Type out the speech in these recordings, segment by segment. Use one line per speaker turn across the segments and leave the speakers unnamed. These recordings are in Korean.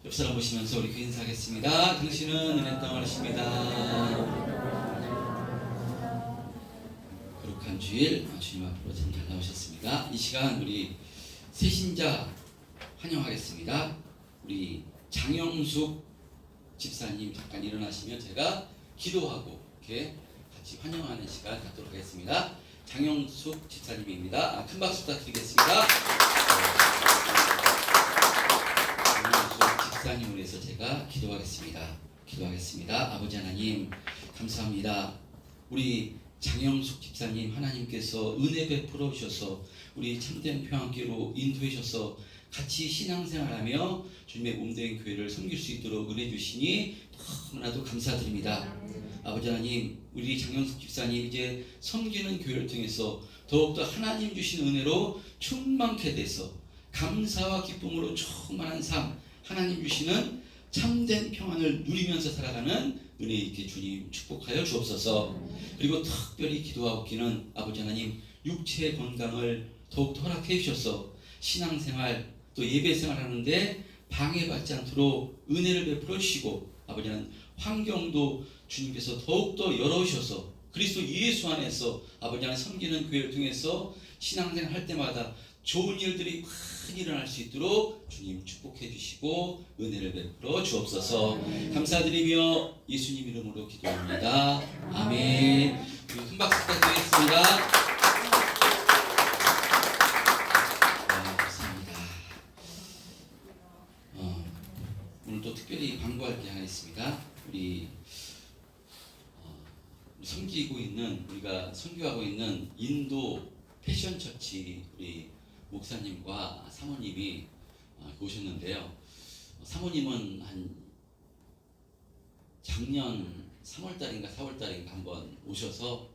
옆 사람 보시면서 우리 그 인사하겠습니다. 당신은 은혜 땅을십니다. 거룩한 주일 주님 앞으로 참 잘 나오셨습니다. 이 시간 우리 새신자 환영하겠습니다. 우리 장영숙 집사님 잠깐 일어나시면 제가 기도하고 이렇게 같이 환영하는 시간 갖도록 하겠습니다. 장영숙 집사님입니다. 큰 박수 부탁드리겠습니다. 장영숙 집사님을 위해서 제가 기도하겠습니다. 아버지 하나님 감사합니다. 우리 장영숙 집사님 하나님께서 은혜 베풀어 주셔서 우리 참된 평안교로 인도해 주셔서 같이 신앙생활하며 주님의 몸된 교회를 섬길 수 있도록 은혜 주시니 너무나도 감사드립니다. 아버지 하나님, 우리 장영숙 집사님 이제 섬기는 교회를 통해서 더욱더 하나님 주신 은혜로 충만케 돼서 감사와 기쁨으로 충만한 삶, 하나님 주시는 참된 평안을 누리면서 살아가는 은혜 있게 주님 축복하여 주옵소서. 그리고 특별히 기도하옵기는 아버지 하나님 육체의 건강을 더욱더 허락해 주셔서 신앙생활 또 예배생활 하는데 방해받지 않도록 은혜를 베풀어 주시고 아버지 하나님 환경도 주님께서 더욱더 열어주셔서 그리스도 예수 안에서 아버지 하나님 섬기는 교회를 통해서 신앙생활 할 때마다 좋은 일들이 많이 일어날 수 있도록 주님 축복해 주시고 은혜를 베풀어 주옵소서. 감사드리며 예수님 이름으로 기도합니다. 아멘. 큰 박수 부탁드리겠습니다. 감사합니다. 오늘 또 특별히 광고할 게 하나 있습니다. 우리 섬기고 있는 우리가 선교하고 있는 인도 패션처치 우리 목사님과 사모님이 오셨는데요. 사모님은 한 작년 3월달인가 4월달인가 한번 오셔서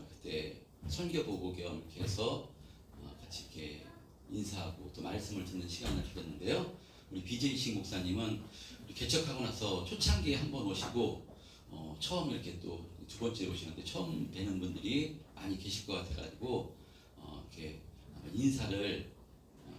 그때 선교 보고 겸 이렇게 해서 같이 이렇게 인사하고 또 말씀을 듣는 시간을 가졌는데요. 우리 비제이식 목사님은 우리 개척하고 나서 초창기에 한번 오시고 처음 이렇게 또 두 번째 오시는데 처음 뵈는 분들이 많이 계실 것 같아가지고 이렇게 한번 인사를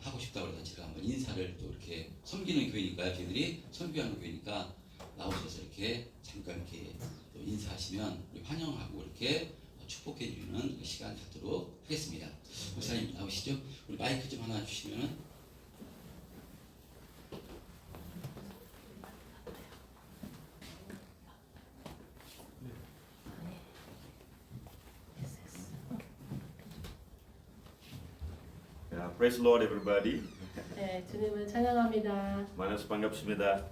하고 싶다고 해서 제가 한번 인사를 또 이렇게 섬기는 교회니까요. 저희들이 선교하는 교회니까 나오셔서 이렇게 잠깐 이렇게 또 인사하시면 우리 환영하고 이렇게 축복해 주는 시간 갖도록 하겠습니다. 목사님 나오시죠? 우리 마이크 좀 하나 주시면은.
Praise the Lord, everybody.
네, 주님을 찬양합니다.
만나서 반갑습니다.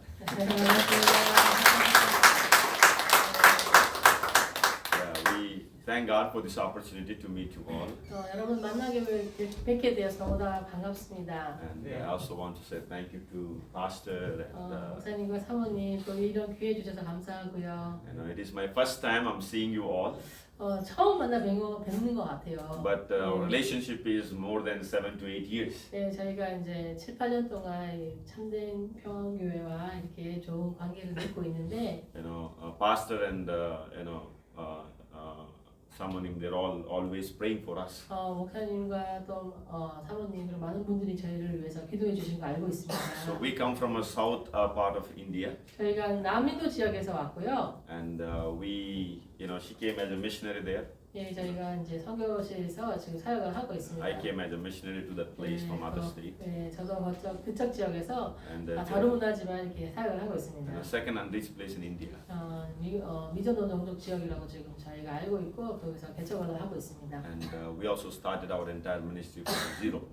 We thank God for this opportunity to meet you all.
여러분 만나게 뵙게 되어서 너무나 반갑습니다.
And I also want to say thank you to Pastor.
목사님과 사모님 또 이런 기회 주셔서 감사하고요.
It is my first time I'm seeing you all.
처음 만나 뵙는 것 같아요.
But our relationship is more than 7 to 8 years.
네, 저희가 이제 7, 8년 동안 참된 평안교회와 이렇게 좋은 관계를 맺고 있는데,
Pastor and 사모님, they're all always praying for us.
목사님과 또 사모님 그리고 많은 분들이 저희를 위해서 기도해 주신 거 알고 있습니다.
So we come from a south part of India.
저희가 남인도 지역에서 왔고요.
And she came as a missionary there.
예, 저희가 이제 선교실에서 지금 사역을 하고 있습니다.
I came as a missionary to that place from other state.
네, 저도 그쪽 지역에서
And
다른 문화지만 이렇게 사역을 하고 있습니다.
the second unreached place in India.
미전도 종족 지역이라고 지금 저희가 알고 있고 거기서 개척을 하고 있습니다.
And we also started our entire ministry from zero.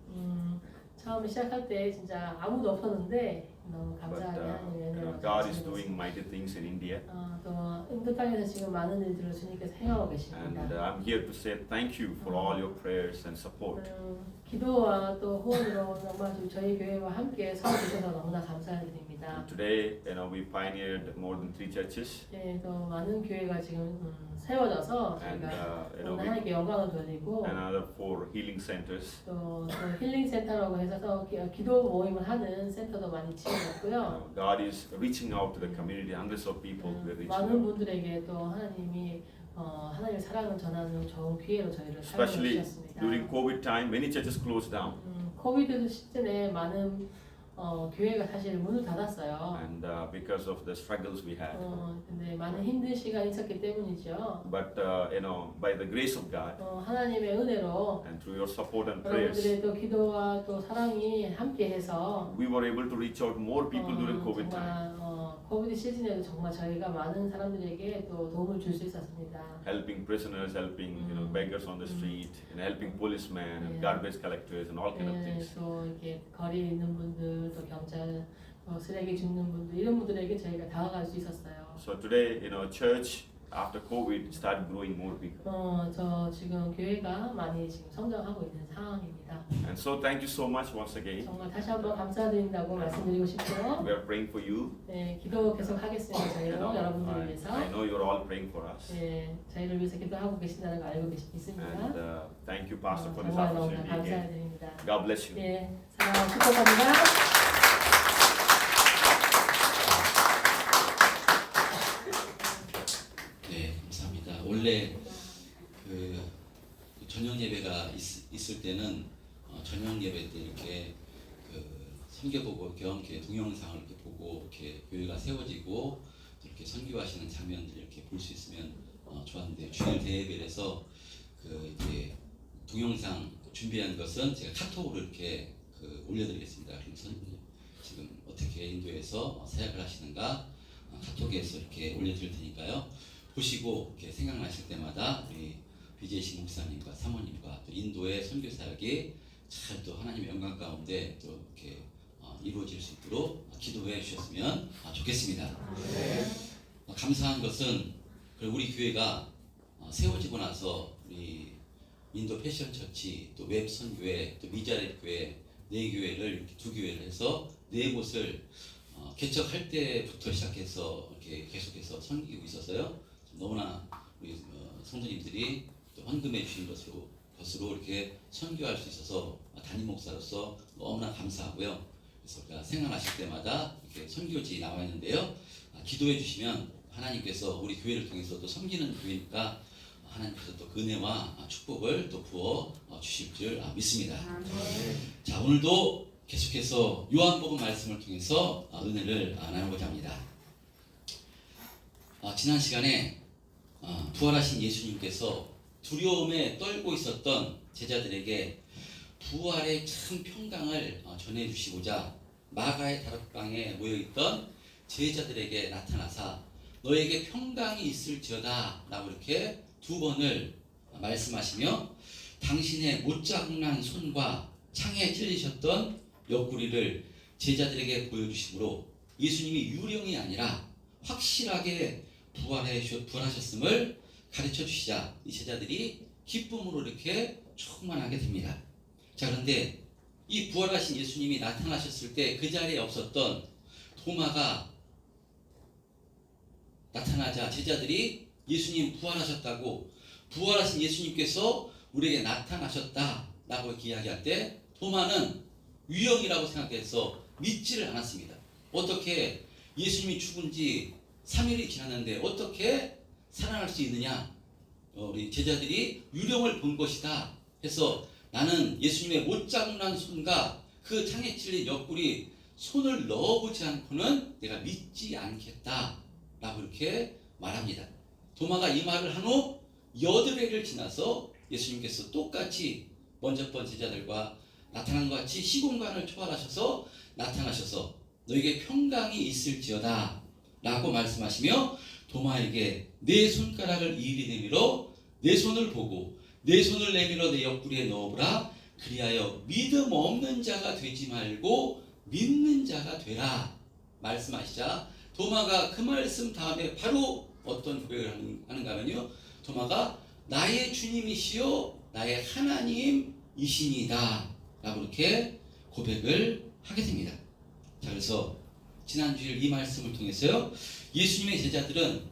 처음 시작할 때 진짜 아무도 없었는데 너무 감사하게 하나님의 은혜로
God is doing mighty things in India.
또 인도 땅에서 지금 많은 일들을 주님께서 행하고 계십니다.
And I'm here to say thank you for all your prayers and support.
기도와 또 후원으로 정말 저희 교회와 함께 서주셔서 너무나 감사드립니다.
Today, we pioneered more than 3 churches.
네, 또 많은 교회가 지금 세워져서 저희가 하나님께 영광을 돌리고
another 4 healing centers.
또 힐링 센터라고 해서 기도 모임을 하는 센터도 많이 지어졌고요.
God is reaching out to the community. Hundreds of people we're reaching
많은
out.
분들에게 또 하나님이 하나님의 사랑을 전하는 좋은 기회로 저희를
Especially
사용해 주셨습니다.
during COVID time, many churches closed down.
코비드 시즌에 많은 교회가 사실 문을 닫았어요.
and because of the struggles we had.
근데 많은 힘든 시간이 있었기 때문이죠.
But by the grace of God
하나님의 은혜로
and through your support and prayers,
여러분들의 또 기도와 또 사랑이 함께해서
we were able to reach out more people during COVID time,
정말 코비드 시즌에도 정말 저희가 많은 사람들에게 또 도움을 줄 수 있었습니다.
helping prisoners, helping beggars on the street, and helping policemen and garbage collectors and all kind of things.
또 이렇게 거리에 있는 분들, 또 경찰, 쓰레기 줍는 분들 이런 분들에게 저희가 다가갈 수 있었어요.
So today, church after COVID started growing more big.
저 지금 교회가 많이 지금 성장하고 있는 상황입니다.
And so thank you so much once again.
정말 다시 한번 감사드린다고 말씀드리고 싶고요.
We are praying for you.
네, 기도 계속 하겠습니다. 저희로 여러분들을 위해서.
I know you're all praying for us.
네, 저희를 위해서 기도하고 계신다는 걸 알고 있습니다.
And thank you, Pastor, for this
정말 너무나
opportunity again.
감사드립니다.
God bless you.
네, 사랑하고 축복합니다.
네, 감사합니다. 원래 그 저녁 예배가 있을 때는 저녁 예배 때 이렇게 그 선교보고 경험회 동영상을 이렇게 보고 이렇게 교회가 세워지고 이렇게 선교하시는 장면들 이렇게 볼 수 있으면 좋았는데 주일 대예배에서 그 이제 동영상 준비한 것은 제가 카톡으로 이렇게 올려드리겠습니다. 그래서 지금 어떻게 인도에서 사역을 하시는가 카톡에서 이렇게 올려드릴 테니까요. 보시고 이렇게 생각나실 때마다 우리 BJC 목사님과 사모님과 또 인도의 선교 사역이 잘 또 하나님의 영광 가운데 또 이렇게 이루어질 수 있도록 기도해 주셨으면 좋겠습니다. 감사한 것은 우리 교회가 세워지고 나서 우리 인도 패션 처치 또 웹 선교회 또 미자립 교회 네 교회를 이렇게 두 교회를 해서 네 곳을 개척할 때부터 시작해서 이렇게 계속해서 섬기고 있었어요. 너무나 우리 성도님들이 또 헌금해 주신 것으로 이렇게 선교할 수 있어서 담임 목사로서 너무나 감사하고요. 그래서 우리가 생각나실 때마다 이렇게 선교지 나와 있는데요. 기도해 주시면 하나님께서 우리 교회를 통해서 또 섬기는 교회니까 하나님께서 또 은혜와 축복을 또 부어 주실 줄 믿습니다. 자, 오늘도 계속해서 요한복음 말씀을 통해서 은혜를 나누고자 합니다. 지난 시간에 부활하신 예수님께서 두려움에 떨고 있었던 제자들에게 부활의 참 평강을 전해주시고자 마가의 다락방에 모여있던 제자들에게 나타나사 너에게 평강이 있을지어다 라고 이렇게 두 번을 말씀하시며 당신의 못자국난 손과 창에 찔리셨던 옆구리를 제자들에게 보여주심으로 예수님이 유령이 아니라 확실하게 부활하셨음을 가르쳐 주시자 이 제자들이 기쁨으로 이렇게 충만하게 됩니다. 자, 그런데 이 부활하신 예수님이 나타나셨을 때 그 자리에 없었던 도마가 나타나자 제자들이 예수님 부활하셨다고 부활하신 예수님께서 우리에게 나타나셨다라고 이야기할 때 도마는 유령이라고 생각해서 믿지를 않았습니다. 어떻게 예수님이 죽은 지 3일이 지났는데 어떻게 살아날 수 있느냐? 우리 제자들이 유령을 본 것이다 해서 나는 예수님의 못자국난 손과 그 창에 찔린 옆구리 손을 넣어보지 않고는 내가 믿지 않겠다 라고 이렇게 말합니다. 도마가 이 말을 한 후 여드레를 지나서 예수님께서 똑같이 먼저 번 제자들과 나타난 것 같이 시공간을 초월하셔서 나타나셔서 너에게 평강이 있을지어다 라고 말씀하시며 도마에게 내 손가락을 이리 내밀어 내 손을 보고 내 손을 내밀어 내 옆구리에 넣어보라. 그리하여 믿음 없는 자가 되지 말고 믿는 자가 되라 말씀하시자 도마가 그 말씀 다음에 바로 어떤 고백을 하는가 하면요. 도마가 나의 주님이시요 나의 하나님이시니다 라고 이렇게 고백을 하게 됩니다. 자, 그래서 지난주일 이 말씀을 통해서요. 예수님의 제자들은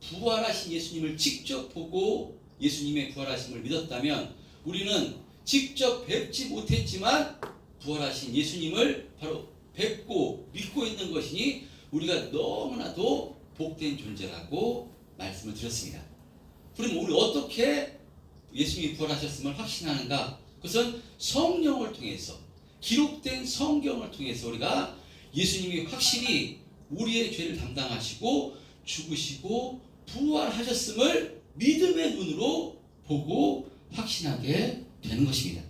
부활하신 예수님을 직접 보고 예수님의 부활하심을 믿었다면 우리는 직접 뵙지 못했지만 부활하신 예수님을 바로 뵙고 믿고 있는 것이니 우리가 너무나도 복된 존재라고 말씀을 드렸습니다. 그럼 우리 어떻게 예수님이 부활하셨음을 확신하는가? 그것은 성령을 통해서 기록된 성경을 통해서 우리가 예수님이 확실히 우리의 죄를 담당하시고 죽으시고 부활하셨음을 믿음의 눈으로 보고 확신하게 되는 것입니다.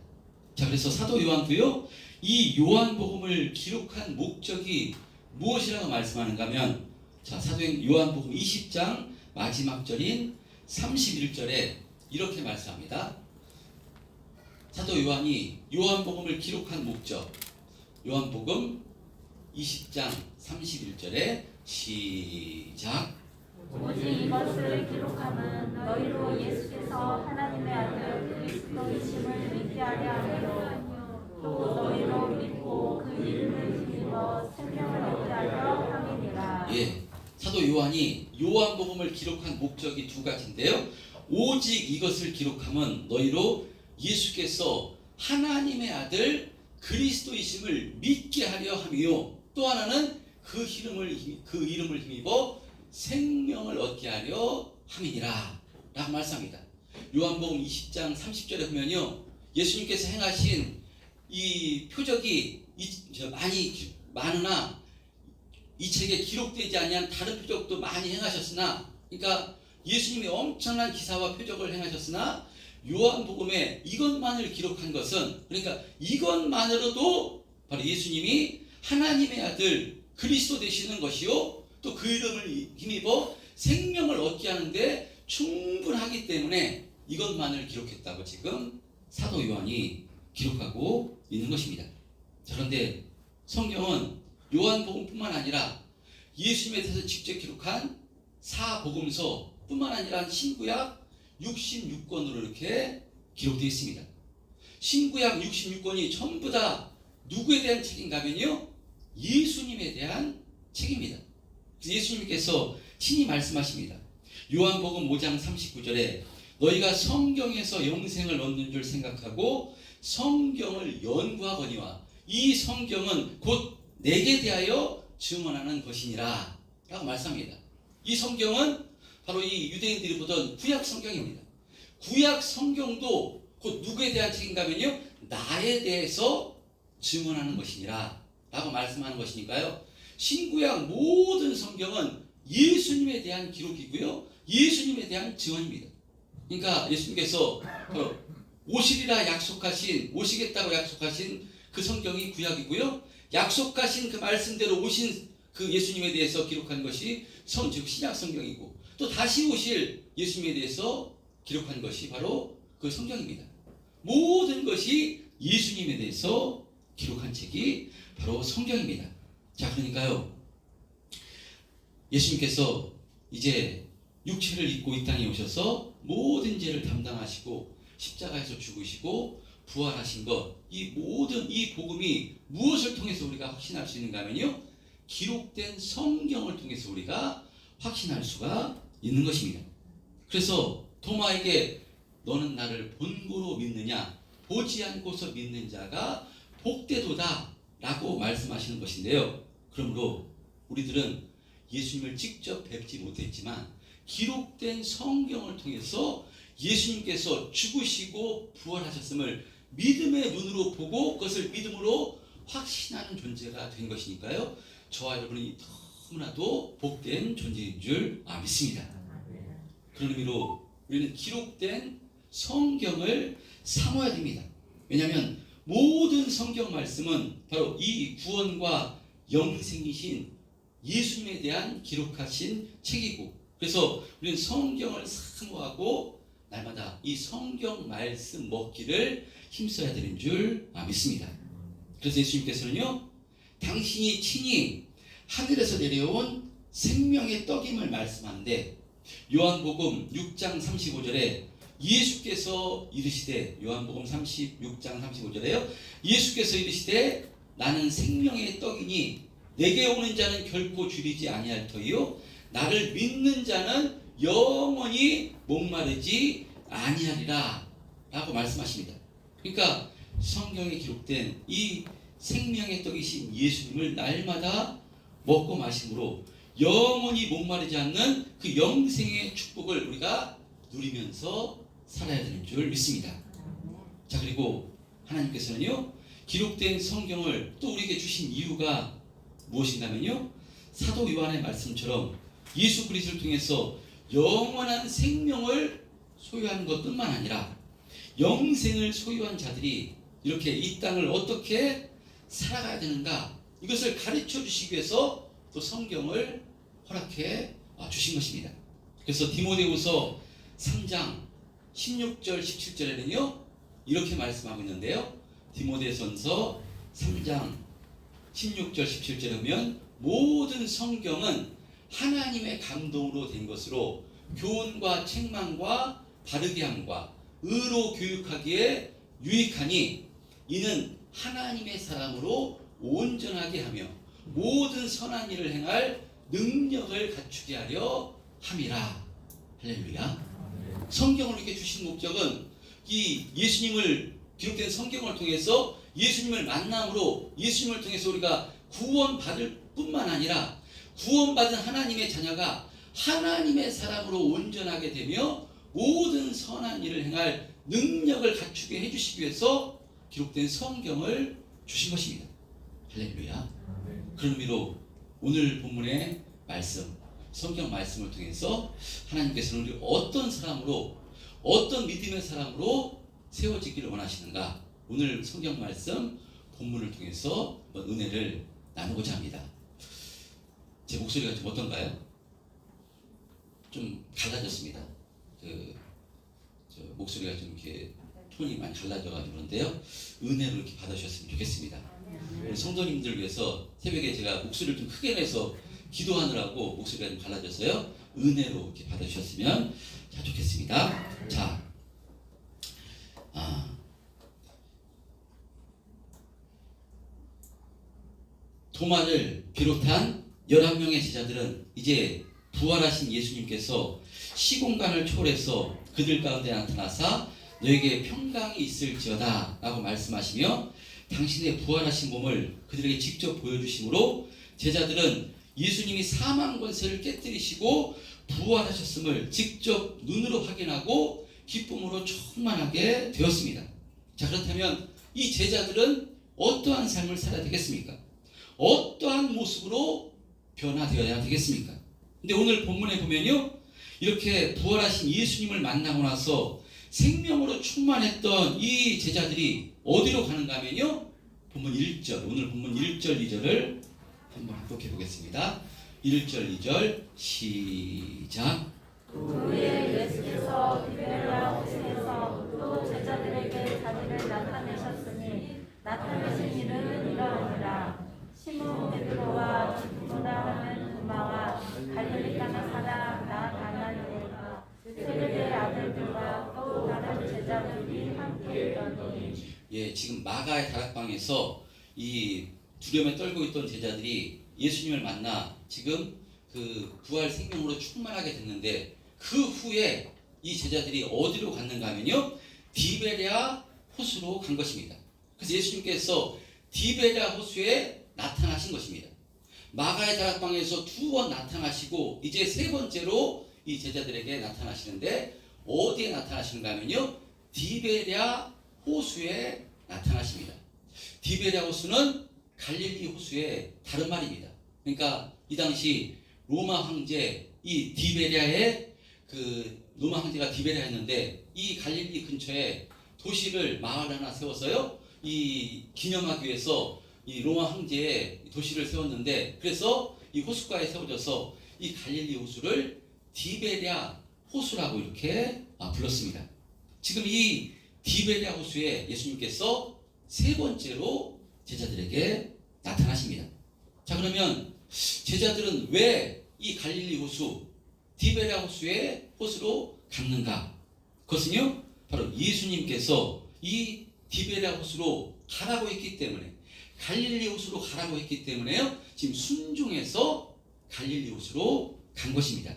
자, 그래서 사도 요한도요, 이 요한복음을 기록한 목적이 무엇이라고 말씀하는가 하면, 자, 사도행 요한복음 20장 마지막 절인 31절에 이렇게 말씀합니다. 사도 요한이 요한복음을 기록한 목적, 요한복음 20장 31절에 시작.
오직 이것을 기록함은 너희로 예수께서 하나님의 아들 그리스도이심을 믿게 하려 함이요 또 너희로 믿고 그 이름을 힘입어 생명을 얻게 하려 함이니라.
예, 사도 요한이 요한복음을 기록한 목적이 두 가지인데요. 오직 이것을 기록함은 너희로 예수께서 하나님의 아들 그리스도이심을 믿게 하려 함이요 또 하나는 그 이름을 힘입어 생명을 얻게 하려 함이니라 라고 말씀합니다. 요한복음 20장 30절에 보면요, 예수님께서 행하신 이 표적이 많으나 이 책에 기록되지 아니한 다른 표적도 많이 행하셨으나, 그러니까 예수님이 엄청난 기사와 표적을 행하셨으나 요한복음에 이것만을 기록한 것은, 그러니까 이것만으로도 바로 예수님이 하나님의 아들 그리스도 되시는 것이요 또 그 이름을 힘입어 생명을 얻게 하는데 충분하기 때문에 이것만을 기록했다고 지금 사도 요한이 기록하고 있는 것입니다. 자, 그런데 성경은 요한복음뿐만 아니라 예수님에 대해서 직접 기록한 사복음서뿐만 아니라 신구약 66권으로 이렇게 기록되어 있습니다. 신구약 66권이 전부 다 누구에 대한 책인가 하면요, 예수님에 대한 책입니다. 그래서 예수님께서 친히 말씀하십니다. 요한복음 5장 39절에 너희가 성경에서 영생을 얻는 줄 생각하고 성경을 연구하거니와 이 성경은 곧 내게 대하여 증언하는 것이니라 라고 말씀합니다. 이 성경은 바로 이 유대인들이 보던 구약 성경입니다. 구약 성경도 곧 누구에 대한 책인가 하면요, 나에 대해서 증언하는 것이니라 라고 말씀하는 것이니까요, 신구약 모든 성경은 예수님에 대한 기록이고요, 예수님에 대한 증언입니다. 그러니까 예수님께서 오시겠다고 약속하신 그 성경이 구약이고요, 약속하신 그 말씀대로 오신 그 예수님에 대해서 기록한 것이 즉 신약 성경이고, 또 다시 오실 예수님에 대해서 기록한 것이 바로 그 성경입니다. 모든 것이 예수님에 대해서 기록한 책이 바로 성경입니다. 자, 그러니까요, 예수님께서 이제 육체를 입고 이 땅에 오셔서 모든 죄를 담당하시고 십자가에서 죽으시고 부활하신 것, 이 모든 이 복음이 무엇을 통해서 우리가 확신할 수 있는가 하면요, 기록된 성경을 통해서 우리가 확신할 수가 있는 것입니다. 그래서 도마에게 너는 나를 본고로 믿느냐, 보지 않고서 믿는 자가 복되도다 라고 말씀하시는 것인데요, 그러므로 우리들은 예수님을 직접 뵙지 못했지만 기록된 성경을 통해서 예수님께서 죽으시고 부활하셨음을 믿음의 눈으로 보고 그것을 믿음으로 확신하는 존재가 된 것이니까요, 저와 여러분이 너무나도 복된 존재인 줄 믿습니다. 그런 의미로 우리는 기록된 성경을 사모해야 됩니다. 왜냐하면 모든 성경 말씀은 바로 이 구원과 영생이신 예수님에 대한 기록하신 책이고, 그래서 우리는 성경을 사모하고 날마다 이 성경 말씀 먹기를 힘써야 되는 줄 믿습니다. 그래서 예수님께서는요, 당신이 친히 하늘에서 내려온 생명의 떡임을 말씀하는데, 요한복음 6장 35절에 예수께서 이르시되, 요한복음 6장 35절에요, 예수께서 이르시되 나는 생명의 떡이니 내게 오는 자는 결코 줄이지 아니할 터이요 나를 믿는 자는 영원히 목마르지 아니하리라 라고 말씀하십니다. 그러니까 성경에 기록된 이 생명의 떡이신 예수님을 날마다 먹고 마심으로 영원히 목마르지 않는 그 영생의 축복을 우리가 누리면서 살아야 되는 줄 믿습니다. 자, 그리고 하나님께서는요, 기록된 성경을 또 우리에게 주신 이유가 무엇인가면요, 사도 요한의 말씀처럼 예수 그리스도를 통해서 영원한 생명을 소유하는 것뿐만 아니라 영생을 소유한 자들이 이렇게 이 땅을 어떻게 살아가야 되는가, 이것을 가르쳐 주시기 위해서 또 성경을 허락해 주신 것입니다. 그래서 디모데후서 3장 16절 17절에는요 이렇게 말씀하고 있는데요, 디모데전서 3장 16절 17절에 보면 모든 성경은 하나님의 감동으로 된 것으로 교훈과 책망과 바르게 함과 의로 교육하기에 유익하니 이는 하나님의 사람으로 온전하게 하며 모든 선한 일을 행할 능력을 갖추게 하려 함이라. 할렐루야. 성경을 이렇게 주신 목적은 이 예수님을 기록된 성경을 통해서 예수님을 만남으로 예수님을 통해서 우리가 구원받을 뿐만 아니라 구원받은 하나님의 자녀가 하나님의 사람으로 온전하게 되며 모든 선한 일을 행할 능력을 갖추게 해주시기 위해서 기록된 성경을 주신 것입니다. 할렐루야. 그런 의미로 오늘 본문의 말씀, 성경 말씀을 통해서 하나님께서는 우리 어떤 사람으로, 어떤 믿음의 사람으로 세워지기를 원하시는가, 오늘 성경 말씀 본문을 통해서 은혜를 나누고자 합니다. 제 목소리가 좀 어떤가요? 좀 갈라졌습니다. 목소리가 좀 이렇게 톤이 많이 갈라져가지고 그런데요, 은혜로 이렇게 받아주셨으면 좋겠습니다. 우리 성도님들 위해서 새벽에 제가 목소리를 좀 크게 내서 기도하느라고 목소리가 좀 갈라져서요, 은혜로 이렇게 받아주셨으면 좋겠습니다. 자, 도마를 비롯한 11명의 제자들은 이제 부활하신 예수님께서 시공간을 초월해서 그들 가운데 나타나사 너에게 평강이 있을지어다 라고 말씀하시며 당신의 부활하신 몸을 그들에게 직접 보여주심으로 제자들은 예수님이 사망 권세를 깨뜨리시고 부활하셨음을 직접 눈으로 확인하고 기쁨으로 충만하게 되었습니다. 자, 그렇다면 이 제자들은 어떠한 삶을 살아야 되겠습니까? 어떠한 모습으로 변화되어야 되겠습니까? 근데 오늘 본문에 보면요, 이렇게 부활하신 예수님을 만나고 나서 생명으로 충만했던 이 제자들이 어디로 가는가 하면요, 본문 1절, 오늘 본문 1절 2절을 한번 합독해 보겠습니다. 1절 2절 시작.
후에 예수께서 디베랴 호수에서 또 제자들에게 자기를 나타내셨으니 나타내신 일은 이러하니라. 시몬 베드로와 디도다 하는 도마와 갈릴리 가나 사람 나다나엘과 세베대의 아들들과 또 다른 제자들이 함께 있더니.
예, 지금 마가의 다락방에서 이 두려움에 떨고 있던 제자들이 예수님을 만나 지금 그 부활 생명으로 충만하게 됐는데, 그 후에 이 제자들이 어디로 갔는가 하면요, 디베랴 호수로 간 것입니다. 그래서 예수님께서 디베랴 호수에 나타나신 것입니다. 마가의 다락방에서 2번 나타나시고 이제 3번째로 이 제자들에게 나타나시는데, 어디에 나타나시는가 하면요, 디베랴 호수에 나타나십니다. 디베랴 호수는 갈릴리 호수의 다른 말입니다. 그러니까 이 당시 로마 황제, 이 디베랴의 로마 황제가 디베랴였는데 이 갈릴리 근처에 도시를 마을 하나 세워서요, 이 기념하기 위해서 이 로마 황제의 도시를 세웠는데, 그래서 이 호숫가에 세워져서 이 갈릴리 호수를 디베랴 호수라고 이렇게 불렀습니다. 지금 이 디베랴 호수에 예수님께서 3번째로 제자들에게 나타나십니다. 자, 그러면 제자들은 왜 이 갈릴리 호수, 디베랴 호수의 호수로 갔는가? 그것은요, 바로 예수님께서 이 디베랴 호수로 가라고 했기 때문에, 갈릴리 호수로 가라고 했기 때문에요, 지금 순종해서 갈릴리 호수로 간 것입니다.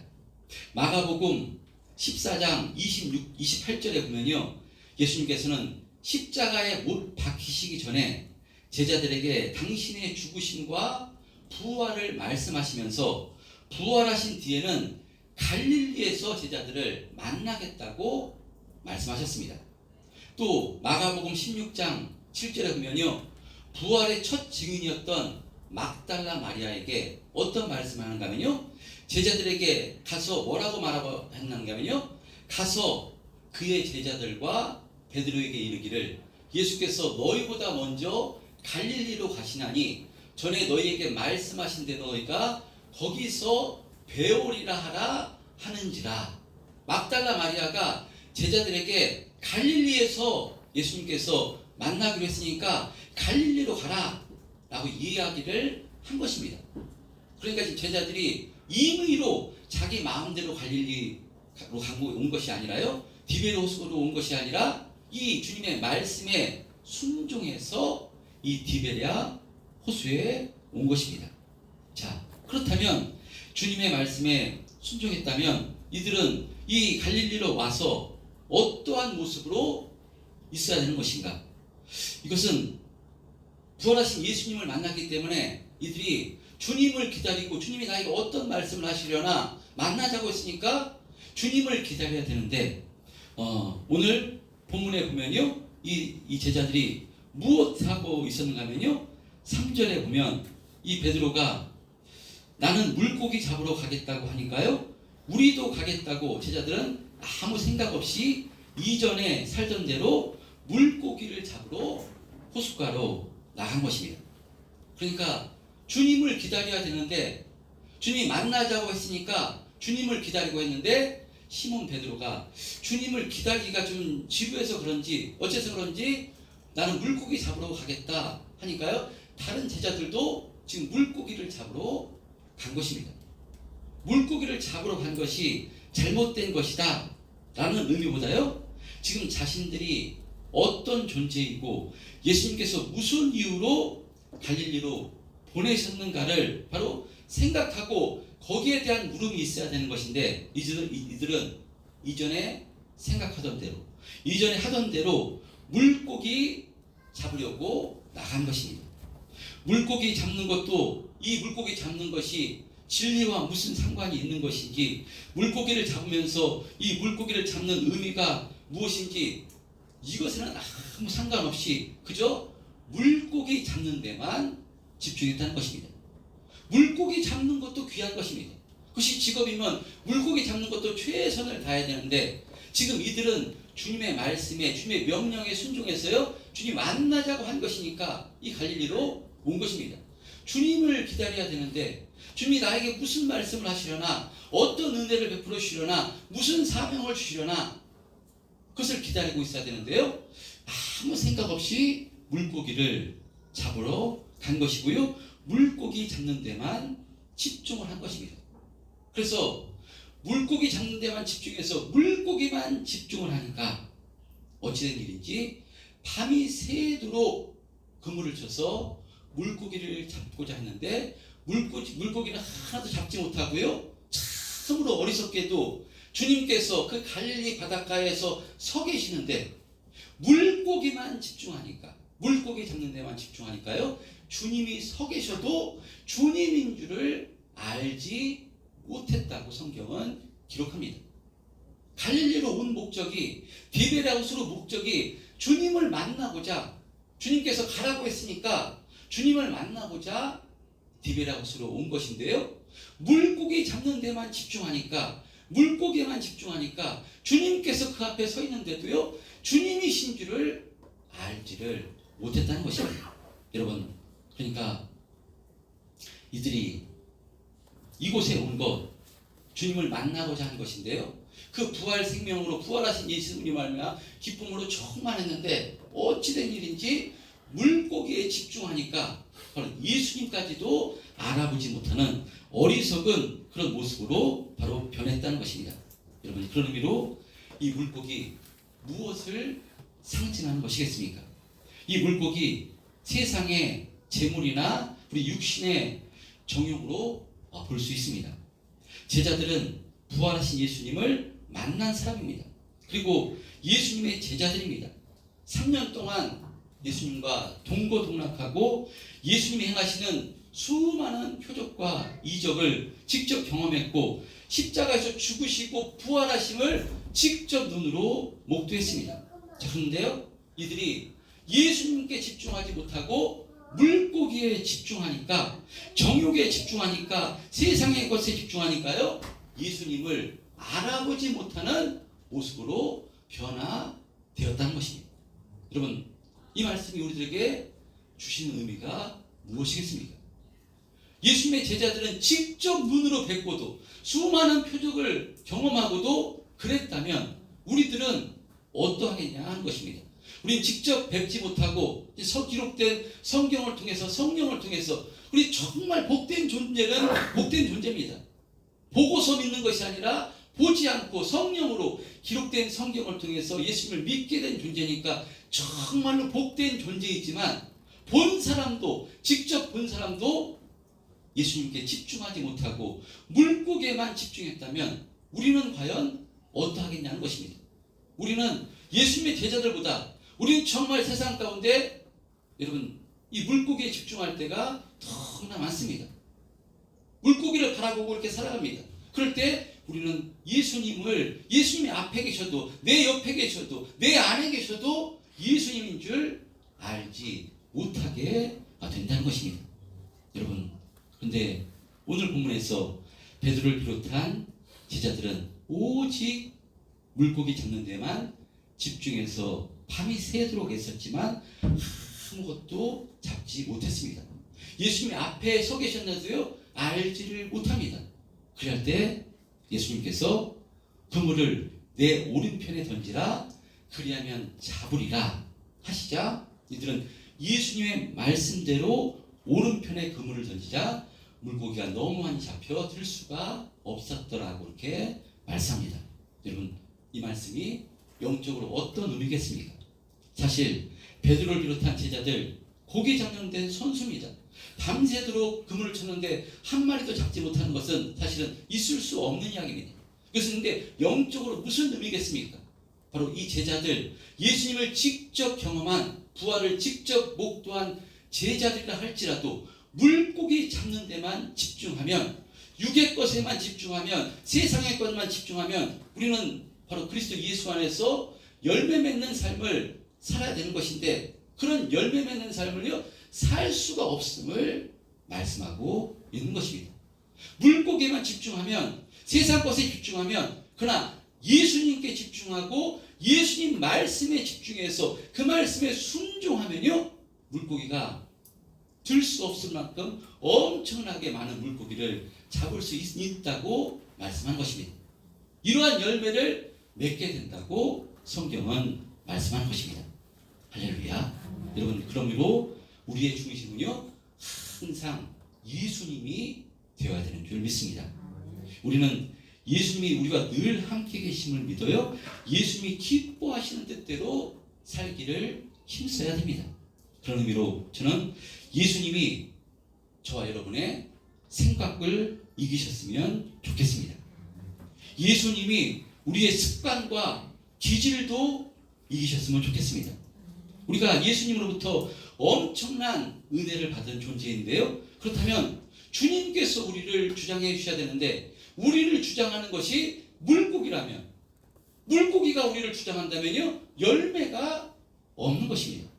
마가복음 14장 28절에 보면요, 예수님께서는 십자가에 못 박히시기 전에 제자들에게 당신의 죽으심과 부활을 말씀하시면서 부활하신 뒤에는 갈릴리에서 제자들을 만나겠다고 말씀하셨습니다. 또 마가복음 16장 7절에 보면요, 부활의 첫 증인이었던 막달라 마리아에게 어떤 말씀을 하는가 하면요, 제자들에게 가서 뭐라고 말하고 했는가 하면요, 가서 그의 제자들과 베드로에게 이르기를 예수께서 너희보다 먼저 갈릴리로 가시나니 전에 너희에게 말씀하신 대로 너희가 거기서 배우리라 하라 하는지라. 막달라 마리아가 제자들에게 갈릴리에서 예수님께서 만나기로 했으니까 갈릴리로 가라 라고 이야기를 한 것입니다. 그러니까 지금 제자들이 임의로 자기 마음대로 갈릴리로 온 것이 아니라요, 디베레호수로 온 것이 아니라 이 주님의 말씀에 순종해서 이 디베랴 호수에 온 것입니다. 자, 그렇다면 주님의 말씀에 순종했다면 이들은 이 갈릴리로 와서 어떠한 모습으로 있어야 되는 것인가? 이것은 부활하신 예수님을 만났기 때문에 이들이 주님을 기다리고 주님이 나에게 어떤 말씀을 하시려나 만나자고 했으니까 주님을 기다려야 되는데, 오늘 본문에 보면요, 이 제자들이 무엇하고 있었는가 하면요, 3절에 보면 이 베드로가 나는 물고기 잡으러 가겠다고 하니까요, 우리도 가겠다고 제자들은 아무 생각 없이 이전에 살던 대로 물고기를 잡으러 호숫가로 나간 것입니다. 그러니까 주님을 기다려야 되는데, 주님이 만나자고 했으니까 주님을 기다리고 했는데, 시몬 베드로가 주님을 기다리기가 좀 지루해서 그런지 어째서 그런지 나는 물고기 잡으러 가겠다 하니까요, 다른 제자들도 지금 물고기를 잡으러 간 것입니다. 물고기를 잡으러 간 것이 잘못된 것이다 라는 의미보다요, 지금 자신들이 어떤 존재이고 예수님께서 무슨 이유로 갈릴리로 보내셨는가를 바로 생각하고 거기에 대한 물음이 있어야 되는 것인데, 이들은 이전에 생각하던 대로, 이전에 하던 대로 물고기 잡으려고 나간 것입니다. 물고기 잡는 것도 이 물고기 잡는 것이 진리와 무슨 상관이 있는 것인지, 물고기를 잡으면서 이 물고기를 잡는 의미가 무엇인지, 이것에는 아무 상관없이 그저 물고기 잡는 데만 집중했다는 것입니다. 물고기 잡는 것도 귀한 것입니다. 그것이 직업이면 물고기 잡는 것도 최선을 다해야 되는데, 지금 이들은 주님의 말씀에, 주님의 명령에 순종해서요, 주님 만나자고 한 것이니까 이 갈릴리로 온 것입니다. 주님을 기다려야 되는데, 주님이 나에게 무슨 말씀을 하시려나, 어떤 은혜를 베풀어 주시려나, 무슨 사명을 주시려나, 그것을 기다리고 있어야 되는데요, 아무 생각 없이 물고기를 잡으러 간 것이고요, 물고기 잡는 데만 집중을 한 것입니다. 그래서 물고기 잡는 데만 집중해서 물고기만 집중을 하니까 어찌된 일인지 밤이 새도록 그물을 쳐서 물고기를 잡고자 했는데 물고기는 하나도 잡지 못하고요, 참으로 어리석게도 주님께서 그 갈릴리 바닷가에서 서 계시는데 물고기만 집중하니까, 물고기 잡는 데만 집중하니까요, 주님이 서 계셔도 주님인 줄을 알지 못했다고 성경은 기록합니다. 갈릴리로 온 목적이, 디베랴 호수로 목적이 주님을 만나고자, 주님께서 가라고 했으니까 주님을 만나고자 디베랴 호수로 온 것인데요, 물고기 잡는 데만 집중하니까, 물고기에만 집중하니까 주님께서 그 앞에 서 있는데도요, 주님이신 줄을 알지를 못했다는 것입니다. 여러분, 그러니까 이들이 이곳에 온 것, 주님을 만나고자 한 것인데요, 그 부활 생명으로 부활하신 예수님이 말미암아 기쁨으로 충만했는데 어찌된 일인지 물고기에 집중하니까 바로 예수님까지도 알아보지 못하는 어리석은 그런 모습으로 바로 변했다는 것입니다. 여러분, 그런 의미로 이 물고기 무엇을 상징하는 것이겠습니까? 이 물고기 세상의 재물이나 우리 육신의 정욕으로 볼 수 있습니다. 제자들은 부활하신 예수님을 만난 사람입니다. 그리고 예수님의 제자들입니다. 3년 동안 예수님과 동거동락하고 예수님이 행하시는 수많은 표적과 이적을 직접 경험했고, 십자가에서 죽으시고 부활하심을 직접 눈으로 목도했습니다. 자, 그런데요, 이들이 예수님께 집중하지 못하고 물고기에 집중하니까, 정욕에 집중하니까, 세상의 것에 집중하니까요, 예수님을 알아보지 못하는 모습으로 변화되었다는 것입니다. 여러분, 이 말씀이 우리들에게 주시는 의미가 무엇이겠습니까? 예수님의 제자들은 직접 눈으로 뵙고도 수많은 표적을 경험하고도 그랬다면 우리들은 어떠하겠냐 하는 것입니다. 우리는 직접 뵙지 못하고 기록된 성경을 통해서, 성령을 통해서 우리 정말 복된 존재는 복된 존재입니다. 보고서 믿는 것이 아니라 보지 않고 성령으로 기록된 성경을 통해서 예수님을 믿게 된 존재니까 정말로 복된 존재이지만, 본 사람도, 직접 본 사람도 예수님께 집중하지 못하고 물고기에만 집중했다면 우리는 과연 어떠하겠냐는 것입니다. 우리는 예수님의 제자들보다 우리는 정말 세상 가운데 여러분 이 물고기에 집중할 때가 너무나 많습니다. 물고기를 바라보고 이렇게 살아갑니다. 그럴 때 우리는 예수님이 앞에 계셔도, 내 옆에 계셔도, 내 안에 계셔도 예수님인 줄 알지 못하게 된다는 것입니다. 여러분, 그런데 오늘 본문에서 베드로를 비롯한 제자들은 오직 물고기 잡는 데만 집중해서 밤이 새도록 애썼지만 아무것도 잡지 못했습니다. 예수님이 앞에 서 계셨는데도 알지를 못합니다. 그럴 때 예수님께서 그물을 내 오른편에 던지라, 그리하면 잡으리라 하시자 이들은 예수님의 말씀대로 오른편에 그물을 던지자 물고기가 너무 많이 잡혀 들 수가 없었더라고 이렇게 말씀합니다. 여러분, 이 말씀이 영적으로 어떤 의미겠습니까? 사실 베드로를 비롯한 제자들 고기 잡는 데는 선수입니다. 밤새도록 그물을 쳤는데 한 마리도 잡지 못하는 것은 사실은 있을 수 없는 이야기입니다. 그런데 영적으로 무슨 의미겠습니까? 바로 이 제자들, 예수님을 직접 경험한, 부활을 직접 목도한 제자들이라 할지라도 물고기 잡는 데만 집중하면, 육의 것에만 집중하면, 세상의 것만 집중하면 우리는 바로 그리스도 예수 안에서 열매 맺는 삶을 살아야 되는 것인데, 그런 열매 맺는 삶을요 살 수가 없음을 말씀하고 있는 것입니다. 물고기에만 집중하면, 세상 것에 집중하면, 그러나 예수님께 집중하고 예수님 말씀에 집중해서 그 말씀에 순종하면요 물고기가 들 수 없을 만큼 엄청나게 많은 물고기를 잡을 수 있다고 말씀한 것입니다. 이러한 열매를 맺게 된다고 성경은 말씀한 것입니다. 할렐루야. 여러분, 그러므로 우리의 중심은요 항상 예수님이 되어야 되는 줄 믿습니다. 우리는 예수님이 우리와 늘 함께 계심을 믿어요 예수님이 기뻐하시는 뜻대로 살기를 힘써야 됩니다. 그런 의미로 저는 예수님이 저와 여러분의 생각을 이기셨으면 좋겠습니다. 예수님이 우리의 습관과 기질도 이기셨으면 좋겠습니다. 우리가 예수님으로부터 엄청난 은혜를 받은 존재인데요, 그렇다면 주님께서 우리를 주장해 주셔야 되는데, 우리를 주장하는 것이 물고기라면, 물고기가 우리를 주장한다면요 열매가 없는 것입니다.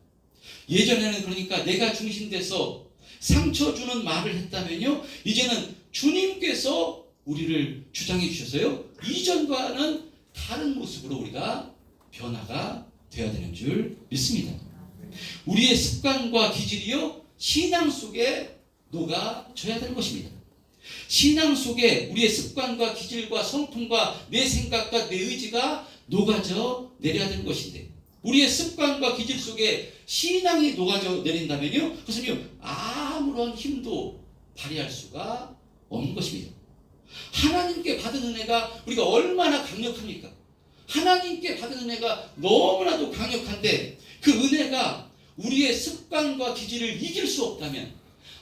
예전에는 그러니까 내가 중심돼서 상처 주는 말을 했다면요 이제는 주님께서 우리를 주장해 주셔서요 이전과는 다른 모습으로 우리가 변화가 되어야 되는 줄 믿습니다. 우리의 습관과 기질이요 신앙 속에 녹아져야 되는 것입니다. 신앙 속에 우리의 습관과 기질과 성품과 내 생각과 내 의지가 녹아져 내려야 되는 것인데, 우리의 습관과 기질 속에 신앙이 녹아져 내린다면요 그것은요 아무런 힘도 발휘할 수가 없는 것입니다. 하나님께 받은 은혜가 우리가 얼마나 강력합니까? 하나님께 받은 은혜가 너무나도 강력한데 그 은혜가 우리의 습관과 기질을 이길 수 없다면,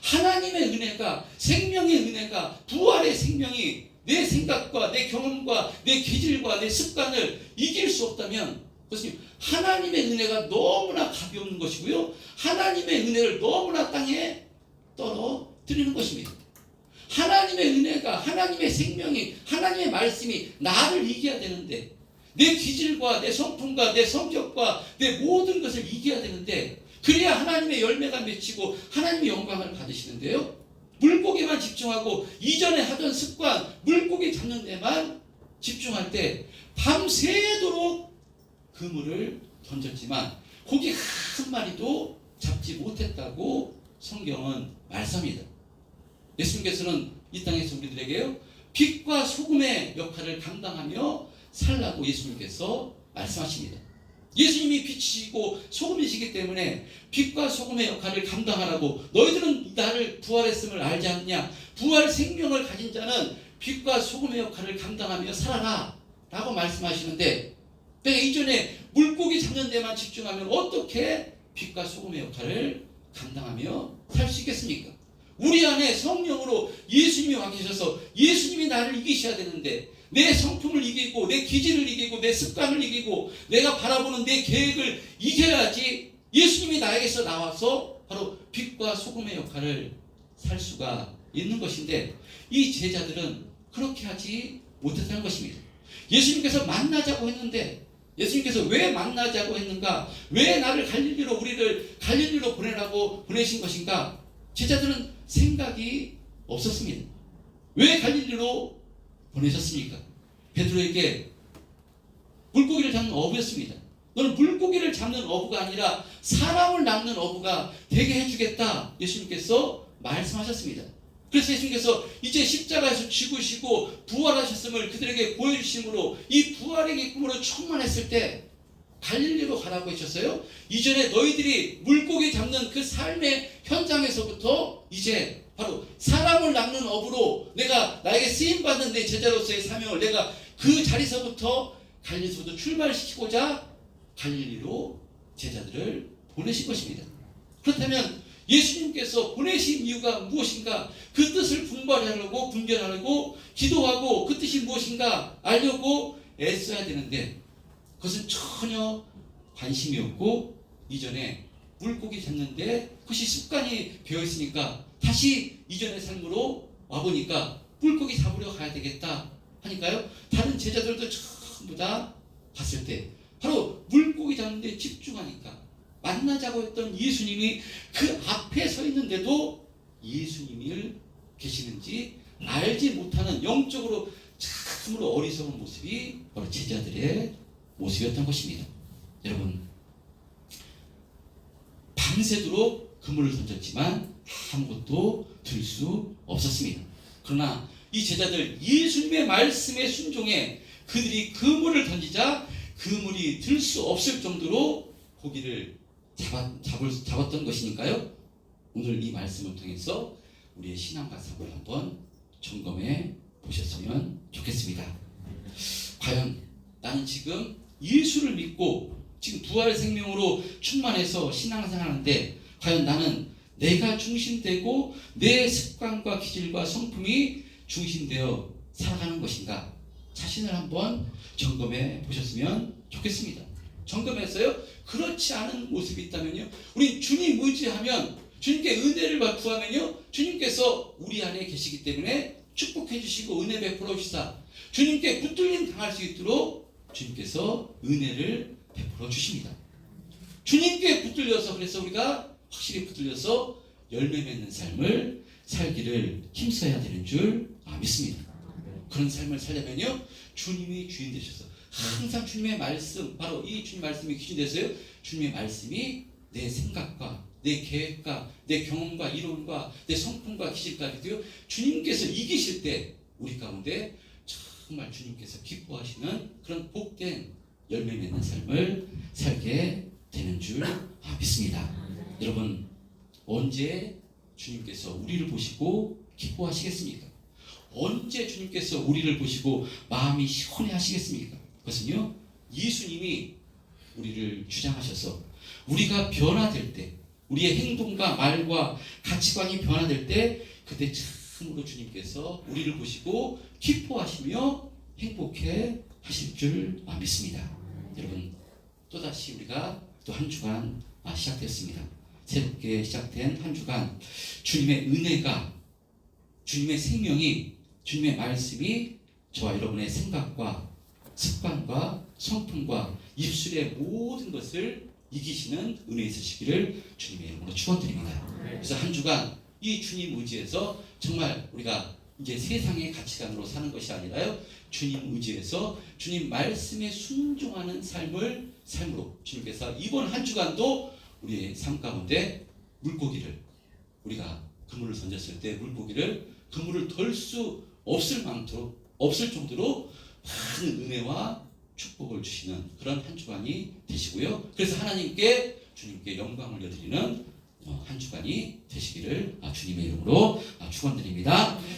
하나님의 은혜가, 생명의 은혜가, 부활의 생명이 내 생각과 내 경험과 내 기질과 내 습관을 이길 수 없다면 그것은 하나님의 은혜가 너무나 가벼운 것이고요 하나님의 은혜를 너무나 땅에 떨어뜨리는 것입니다. 하나님의 은혜가, 하나님의 생명이, 하나님의 말씀이 나를 이겨야 되는데, 내 기질과 내 성품과 내 성격과 내 모든 것을 이겨야 되는데 그래야 하나님의 열매가 맺히고 하나님의 영광을 받으시는데요. 물고기만 집중하고 이전에 하던 습관, 물고기 잡는 데만 집중할 때 밤새도록 그물을 던졌지만 고기 한 마리도 잡지 못했다고 성경은 말씀합니다. 예수님께서는 이 땅에서 우리들에게요, 빛과 소금의 역할을 감당하며 살라고 예수님께서 말씀하십니다. 예수님이 빛이시고 소금이시기 때문에 빛과 소금의 역할을 감당하라고, 너희들은 나를 부활했음을 알지 않느냐? 부활 생명을 가진 자는 빛과 소금의 역할을 감당하며 살아라 라고 말씀하시는데, 내가 이전에 물고기 잡는 데만 집중하면 어떻게 빛과 소금의 역할을 감당하며 살 수 있겠습니까? 우리 안에 성령으로 예수님이 와 계셔서 예수님이 나를 이기셔야 되는데, 내 성품을 이기고 내 기질을 이기고 내 습관을 이기고 내가 바라보는 내 계획을 이겨야지 예수님이 나에게서 나와서 바로 빛과 소금의 역할을 살 수가 있는 것인데, 이 제자들은 그렇게 하지 못했다는 것입니다. 예수님께서 만나자고 했는데, 예수님께서 왜 만나자고 했는가? 왜 나를 갈릴리로, 우리를 갈릴리로 보내라고 보내신 것인가? 제자들은 생각이 없었습니다. 왜 갈릴리로 보내셨습니까? 베드로에게 물고기를 잡는 어부였습니다. 너는 물고기를 잡는 어부가 아니라 사람을 낚는 어부가 되게 해주겠다, 예수님께서 말씀하셨습니다. 그래서 예수님께서 이제 십자가에서 죽으시고 부활하셨음을 그들에게 보여주심으로 이 부활의 기쁨으로 충만했을 때 갈릴리로 가라고 하셨어요. 이전에 너희들이 물고기 잡는 그 삶의 현장에서부터 이제 바로 사람을 낚는 어부로 내가 나에게 쓰임받은 내 제자로서의 사명을 내가 그 자리서부터 갈릴리로부터 출발시키고자 갈릴리로 제자들을 보내신 것입니다. 그렇다면 예수님께서 보내신 이유가 무엇인가? 그 뜻을 분별하려고 기도하고 그 뜻이 무엇인가 알려고 애써야 되는데, 그것은 전혀 관심이 없고 이전에 물고기 잡는데 그것이 습관이 되어 있으니까 다시 이전의 삶으로 와보니까 물고기 잡으러 가야 되겠다 하니까요, 다른 제자들도 전부 다 갔을 때 바로 물고기 잡는 데 집중하니까 만나자고 했던 예수님이 그 앞에 서 있는데도 예수님이 계시는지 알지 못하는 영적으로 참으로 어리석은 모습이 바로 제자들의 모습이었던 것입니다. 여러분, 밤새도록 그물을 던졌지만 아무것도 들 수 없었습니다. 그러나 이 제자들 예수님의 말씀에 순종해 그들이 그물을 던지자 그물이 들 수 없을 정도로 고기를 잡았던 것이니까요, 오늘 이 말씀을 통해서 우리의 신앙과 삶을 한번 점검해 보셨으면 좋겠습니다. 과연 나는 지금 예수를 믿고 지금 부활 생명으로 충만해서 신앙생활하는데, 과연 나는 내가 중심되고 내 습관과 기질과 성품이 중심되어 살아가는 것인가? 자신을 한번 점검해 보셨으면 좋겠습니다. 점검해서요, 그렇지 않은 모습이 있다면요, 우리 주님 의지하면, 주님께 은혜를 구하면요, 주님께서 우리 안에 계시기 때문에 축복해 주시고 은혜 베풀어 주시사 주님께 붙들림 당할 수 있도록 주님께서 은혜를 베풀어 주십니다. 주님께 붙들려서, 그래서 우리가 확실히 붙들려서 열매 맺는 삶을 살기를 힘써야 되는 줄 믿습니다. 그런 삶을 살려면요, 주님이 주인 되셔서 항상 주님의 말씀, 바로 이 주님 말씀이 기준 되세요. 주님의 말씀이 내 생각과 내 계획과 내 경험과 이론과 내 성품과 기질까지도요, 주님께서 이기실 때 우리 가운데 정말 주님께서 기뻐하시는 그런 복된 열매 맺는 삶을 살게 되는 줄 믿습니다. 여러분, 언제 주님께서 우리를 보시고 기뻐하시겠습니까? 언제 주님께서 우리를 보시고 마음이 시원해 하시겠습니까? 그것은요, 예수님이 우리를 주장하셔서 우리가 변화될 때, 우리의 행동과 말과 가치관이 변화될 때, 그때 참으로 주님께서 우리를 보시고 기뻐하시며 행복해 하실 줄 믿습니다. 여러분, 또다시 우리가 또 한 주간 시작됐습니다. 새롭게 시작된 한 주간, 주님의 은혜가, 주님의 생명이, 주님의 말씀이 저와 여러분의 생각과 습관과 성품과 입술의 모든 것을 이기시는 은혜 있으시기를 주님의 이름으로 축원드립니다. 그래서 한 주간 이 주님 의지에서 정말 우리가 이제 세상의 가치관으로 사는 것이 아니라요, 주님 의지에서 주님 말씀에 순종하는 삶으로 주님께서 이번 한 주간도 우리의 삶 가운데 물고기를, 우리가 그물을 던졌을 때 물고기를 그물을 덜 수 없을 정도로 많은 은혜와 축복을 주시는 그런 한 주간이 되시고요. 그래서 하나님께, 주님께 영광을 올려드리는 한 주간이 되시기를 주님의 이름으로 축원드립니다.